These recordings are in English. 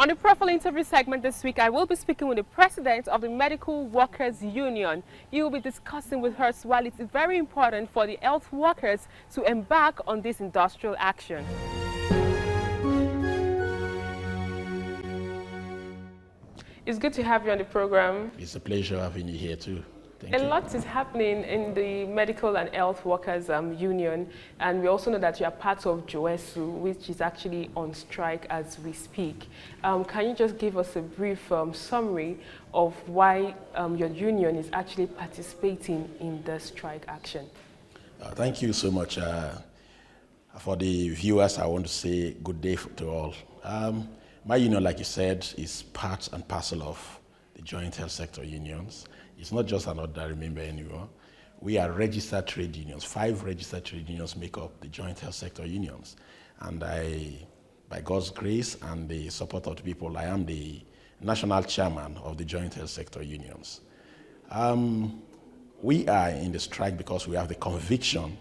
On the profile interview segment this week, I will be speaking with the president of the Medical Workers Union. He will be discussing with her why it's very important for the health workers to embark on this industrial action. It's good to have you on the program. It's a pleasure having you here too. A lot is happening in the Medical and Health Workers Union, and we also know that you are part of JOESU, which is actually on strike as we speak. Can you just give us a brief summary of why your union is actually participating in the strike action? Thank you so much. For the viewers, I want to say good day to all. My union, like you said, is part and parcel of the joint health sector unions. It's not just an ordinary member anymore. We are registered trade unions. 5 registered trade unions make up the joint health sector unions. And by God's grace and the support of the people, I am the national chairman of the joint health sector unions. We are in the strike because we have the conviction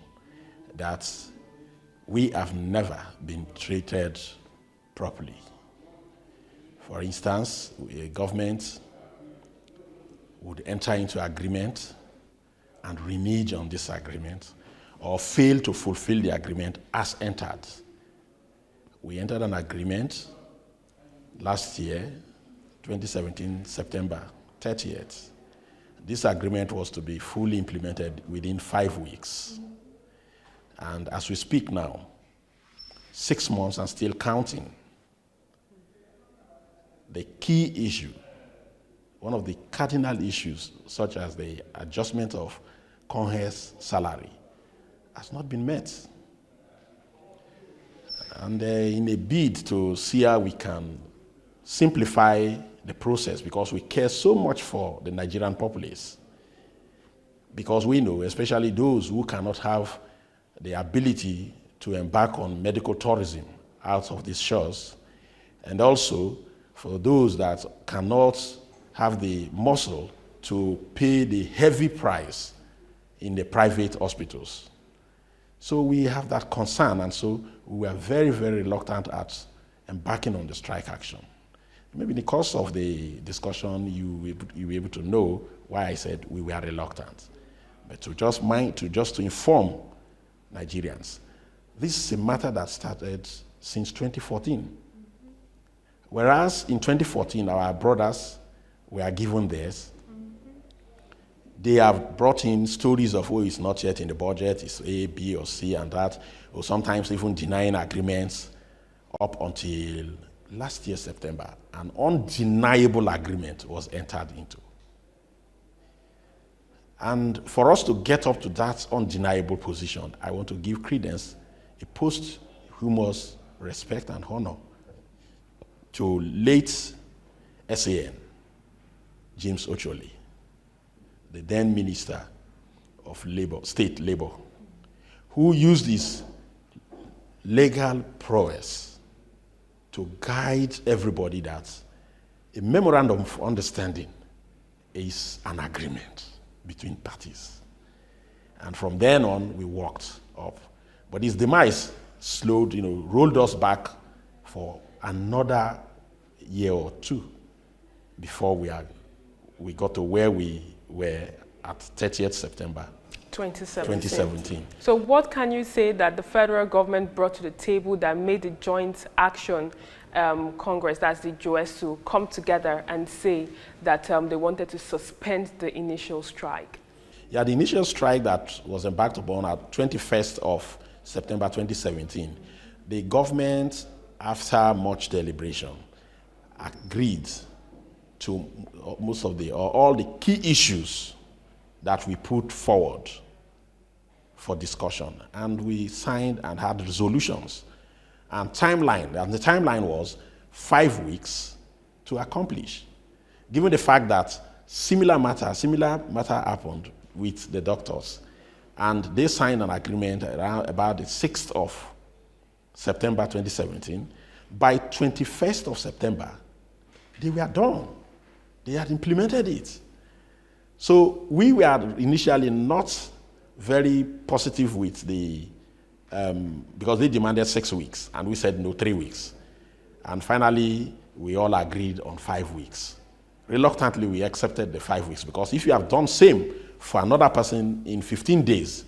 that we have never been treated properly. For instance, a government would enter into agreement and renege on this agreement or fail to fulfill the agreement as entered. We entered an agreement last year, 2017, September 30th. This agreement was to be fully implemented within 5 weeks. And as we speak now, 6 months and still counting. The key issue, one of the cardinal issues, such as the adjustment of Congress salary, has not been met. And in a bid to see how we can simplify the process, because we care so much for the Nigerian populace, because we know, especially those who cannot have the ability to embark on medical tourism out of these shores, and also for those that cannot have the muscle to pay the heavy price in the private hospitals. So we have that concern, and so we are very, very reluctant at embarking on the strike action. Maybe in the course of the discussion, you'll be able to know why I said we were reluctant. But to inform Nigerians, this is a matter that started since 2014. Whereas in 2014, our brothers were given theirs. They have brought in stories of, oh, it's not yet in the budget, it's A, B, or C, and that, or sometimes even denying agreements up until last year, September. An undeniable agreement was entered into. And for us to get up to that undeniable position, I want to give credence, a posthumous respect and honor to late SAN, James Ocholi, the then Minister of Labor, State Labor, who used his legal prowess to guide everybody that a memorandum of understanding is an agreement between parties. And from then on, we walked up. But his demise slowed, rolled us back for another year or two before we got to where we were at 30th September 2017. So what can you say that the federal government brought to the table that made the Joint Action Congress, that's the JOESU, come together and say that they wanted to suspend the initial strike? Yeah, the initial strike that was embarked upon at 21st of September 2017, the government, after much deliberation, agreed to all the key issues that we put forward for discussion. And we signed and had resolutions and timeline. And the timeline was 5 weeks to accomplish. Given the fact that similar matter happened with the doctors, and they signed an agreement around about the 6th of September 2017. By 21st of September, they were done. They had implemented it. So we were initially not very positive with the, because they demanded 6 weeks, and we said no, 3 weeks. And finally, we all agreed on 5 weeks. Reluctantly, we accepted the 5 weeks because if you have done same for another person in 15 days,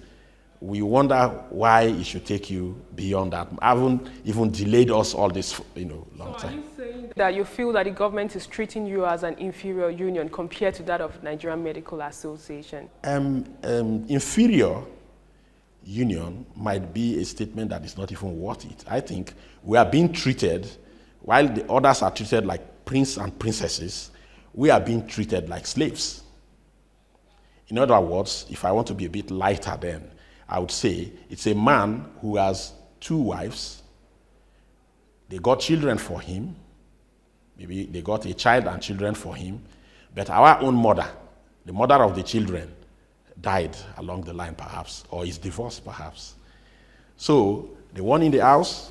we wonder why it should take you beyond that. Haven't even delayed us all this, long time. Are you saying that you feel that the government is treating you as an inferior union compared to that of Nigerian Medical Association? Inferior union might be a statement that is not even worth it. I think we are being treated, while the others are treated like prince and princesses, we are being treated like slaves. In other words, if I want to be a bit lighter then, I would say it's a man who has 2 wives. They got children for him. Maybe they got a child and children for him. But our own mother, the mother of the children, died along the line perhaps, or is divorced perhaps. So the one in the house,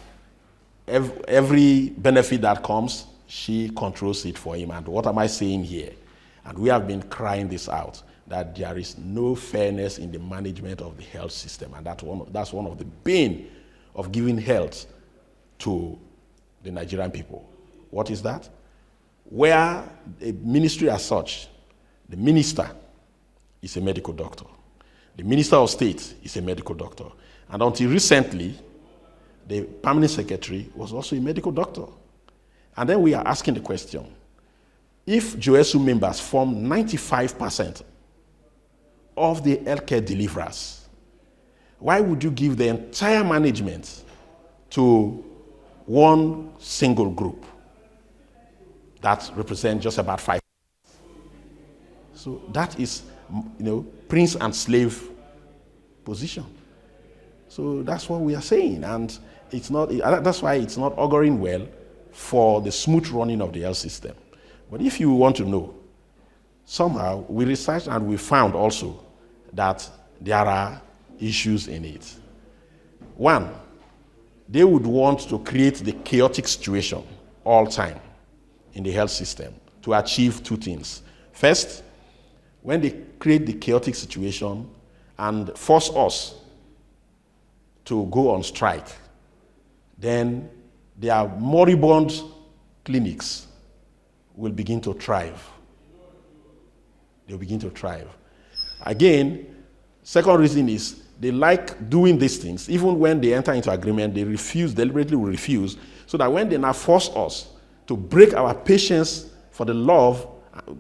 every benefit that comes, she controls it for him. And what am I saying here? And we have been crying this out, that there is no fairness in the management of the health system. And that's one of the bane of giving health to the Nigerian people. What is that? Where a ministry as such, the minister is a medical doctor. The minister of state is a medical doctor. And until recently, the permanent secretary was also a medical doctor. And then we are asking the question, if GOSU members form 95% of the healthcare deliverers, why would you give the entire management to one single group that represents just about 5%? So that is, prince and slave position. So that's what we are saying, and that's why it's not auguring well for the smooth running of the health system. But if you want to know, somehow we researched and we found also that there are issues in it. One, they would want to create the chaotic situation all time in the health system to achieve 2 things. First, when they create the chaotic situation and force us to go on strike, then their moribund clinics will begin to thrive. They'll begin to thrive. Again, second reason is they like doing these things. Even when they enter into agreement, they deliberately will refuse, so that when they now force us to break our patience for the love,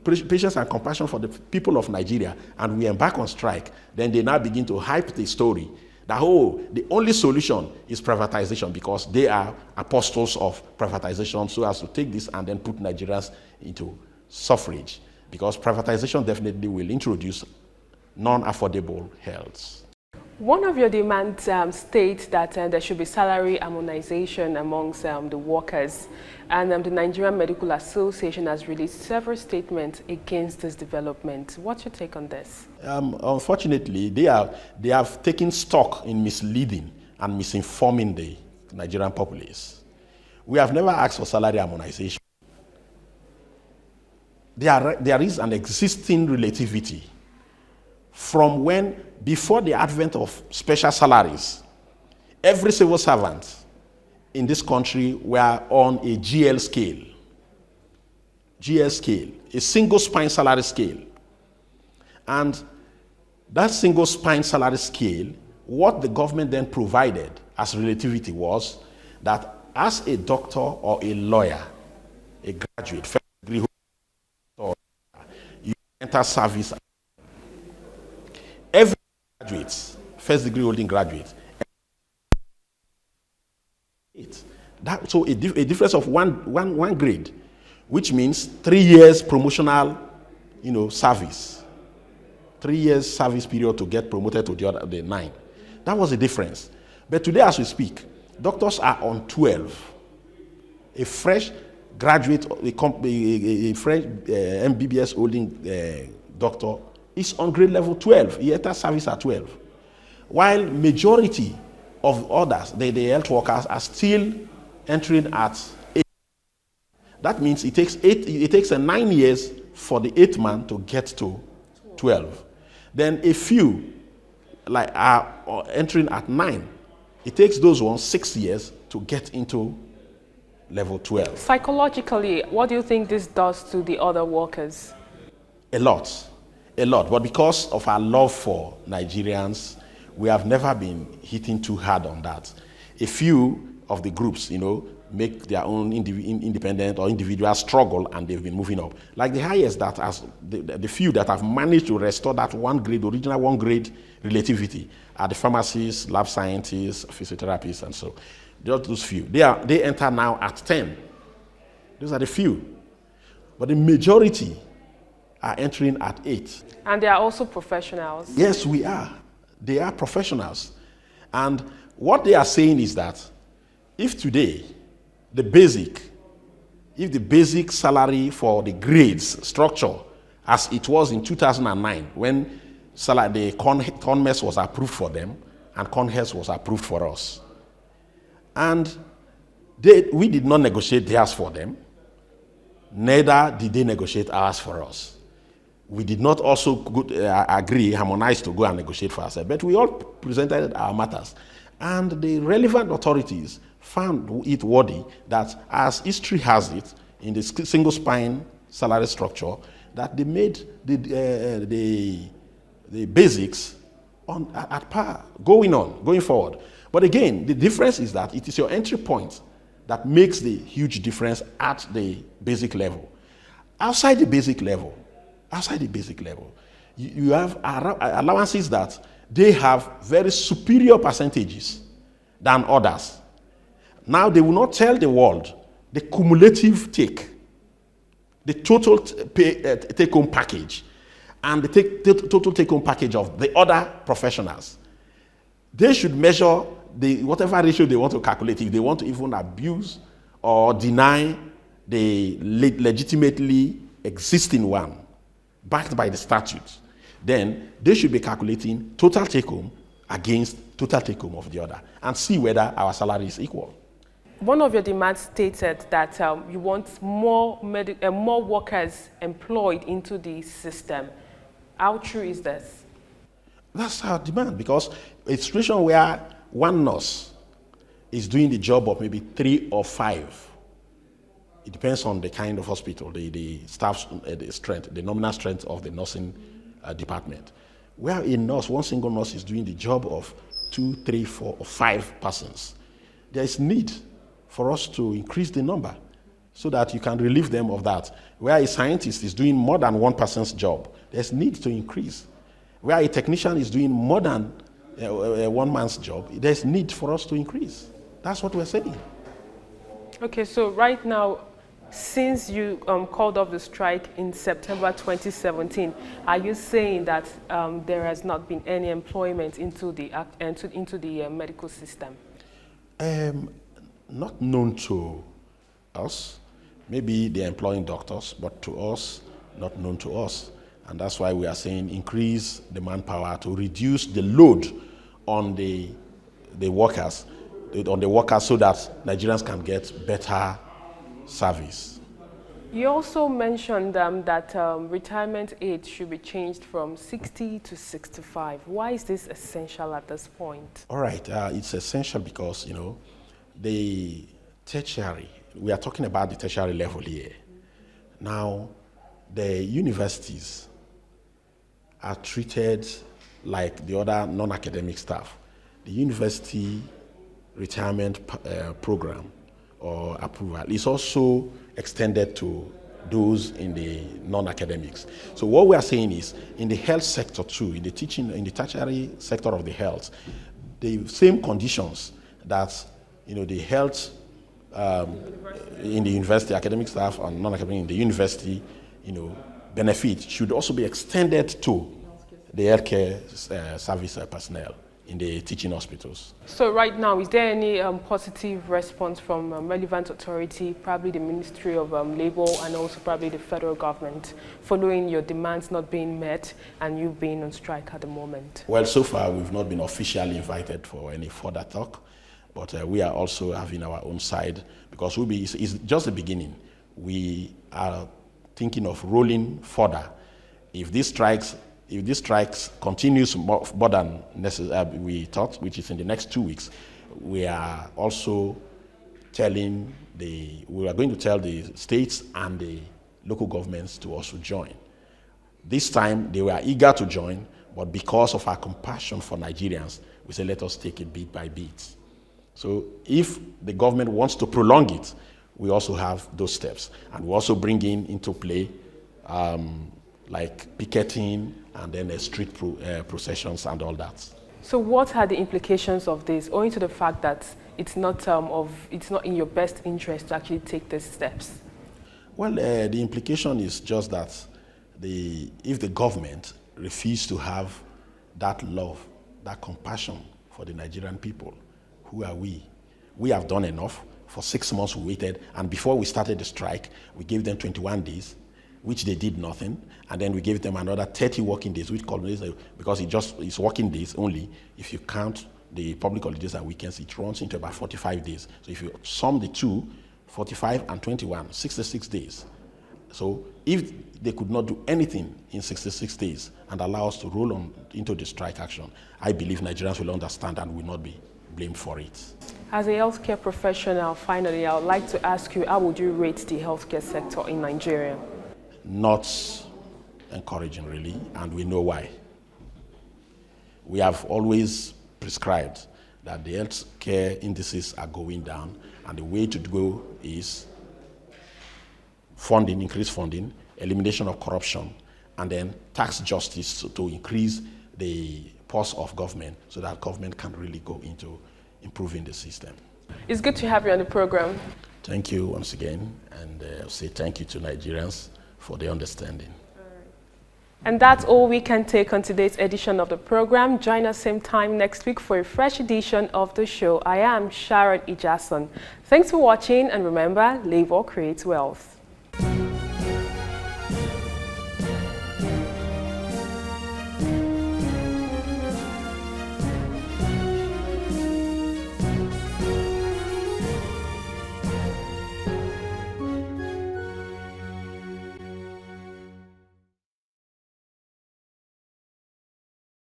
patience and compassion for the people of Nigeria, and we embark on strike, then they now begin to hype the story that, the only solution is privatization, because they are apostles of privatization, so as to take this and then put Nigerians into suffrage, because privatization definitely will introduce non-affordable health. One of your demands states that there should be salary harmonization amongst the workers, and the Nigerian Medical Association has released several statements against this development. What's your take on this? Unfortunately, they have taken stock in misleading and misinforming the Nigerian populace. We have never asked for salary harmonization. There is an existing relativity from when, before the advent of special salaries, every civil servant in this country were on a GL scale. GL scale, a single spine salary scale. And that single spine salary scale, what the government then provided as relativity was that as a doctor or a lawyer, a graduate, first degree holder, you enter service. Every graduate, first degree holding graduate, so a difference of one grade, which means 3 years promotional, service. 3 years service period to get promoted to the 9. That was the difference. But today, as we speak, doctors are on 12. A fresh graduate, a fresh MBBS holding doctor is on grade level 12. He enters service at 12. While majority of others, the health workers, are still entering at 8. That means it takes 9 years for the 8th man to get to 12. Then a few are entering at 9. It takes those ones 6 years to get into level 12. Psychologically, what do you think this does to the other workers? A lot. But because of our love for Nigerians, we have never been hitting too hard on that. A few of the groups, make their own independent or individual struggle, and they've been moving up. Like the highest that has, the few that have managed to restore that original one grade relativity are the pharmacists, lab scientists, physiotherapists, and so. Just those few. They enter now at 10. Those are the few. But the majority are entering at 8. And they are also professionals. Yes, we are. They are professionals. And what they are saying is that if today, the basic salary for the grades structure as it was in 2009 when the CONMES was approved for them and CONHES was approved for us. And we did not negotiate theirs for them, neither did they negotiate ours for us. We did not also harmonize to go and negotiate for ourselves, but we all presented our matters. And the relevant authorities found it worthy that, as history has it, in the single spine salary structure, that they made the basics at par, going forward. But again, the difference is that it is your entry point that makes the huge difference at the basic level. Outside the basic level, you have allowances that they have very superior percentages than others. Now, they will not tell the world the cumulative the total take-home package, and the total take-home package of the other professionals. They should measure whatever ratio they want to calculate. If they want to even abuse or deny the legitimately existing one, backed by the statutes, then they should be calculating total take-home against total take-home of the other and see whether our salary is equal. One of your demands stated that you want more workers employed into the system. How true is this? That's our demand, because a situation where one nurse is doing the job of maybe 3 or 5, it depends on the kind of hospital, the staff's strength, the nominal strength of the nursing department. Where one single nurse is doing the job of 2, 3, 4, or 5 persons, there is need for us to increase the number so that you can relieve them of that. Where a scientist is doing more than one person's job, there's need to increase. Where a technician is doing more than one man's job, there's need for us to increase. That's what we're saying. Okay, so right now, since you called off the strike in September 2017, are you saying that there has not been any employment into the medical system? Not known to us. Maybe they're employing doctors, but to us, not known to us. And that's why we are saying increase the manpower to reduce the load on the workers, so that Nigerians can get better service. You also mentioned that retirement age should be changed from 60 to 65. Why is this essential at this point? All right, it's essential because, the tertiary, we are talking about the tertiary level here. Now, the universities are treated like the other non-academic staff. The university retirement program or approval is also extended to those in the non-academics. So what we are saying is, in the health sector too, in the tertiary sector of the health, the same conditions that the health in the university, academic staff and non-academic in the university, benefit should also be extended to the healthcare service personnel in the teaching hospitals. So right now, is there any positive response from relevant authority, probably the Ministry of Labor and also probably the federal government, following your demands not being met and you being on strike at the moment? Well, so far we've not been officially invited for any further talk, but we are also having our own side, because it's just the beginning. We are thinking of rolling further. If these strikes continues more than we thought, which is in the next 2 weeks, we are also telling we are going to tell the states and the local governments to also join. This time, they were eager to join, but because of our compassion for Nigerians, we said, let us take it bit by bit. So if the government wants to prolong it, we also have those steps. And we also bring into play like picketing and then street processions and all that. So what are the implications of this, owing to the fact that it's not in your best interest to actually take these steps? Well, the implication is just that if the government refuses to have that love, that compassion for the Nigerian people, who are we? We have done enough. For 6 months we waited, and before we started the strike, we gave them 21 days, which they did nothing, and then we gave them another 30 working days, which culminates, because it's working days only. If you count the public holidays and weekends, it runs into about 45 days. So if you sum the two, 45 and 21, 66 days. So if they could not do anything in 66 days and allow us to roll on into the strike action, I believe Nigerians will understand and will not be blamed for it. As a healthcare professional, finally, I would like to ask you, how would you rate the healthcare sector in Nigeria? Not encouraging, really, and we know why. We have always prescribed that the healthcare indices are going down, and the way to go is funding, increased funding, elimination of corruption, and then tax justice to increase the purse of government so that government can really go into improving the system. It's good to have you on the program. Thank you once again, and I'll say thank you to Nigerians for their understanding. And that's all we can take on today's edition of the program. Join us same time next week for a fresh edition of the show. I am Sharon Ijason. Thanks for watching, and remember, labor creates wealth.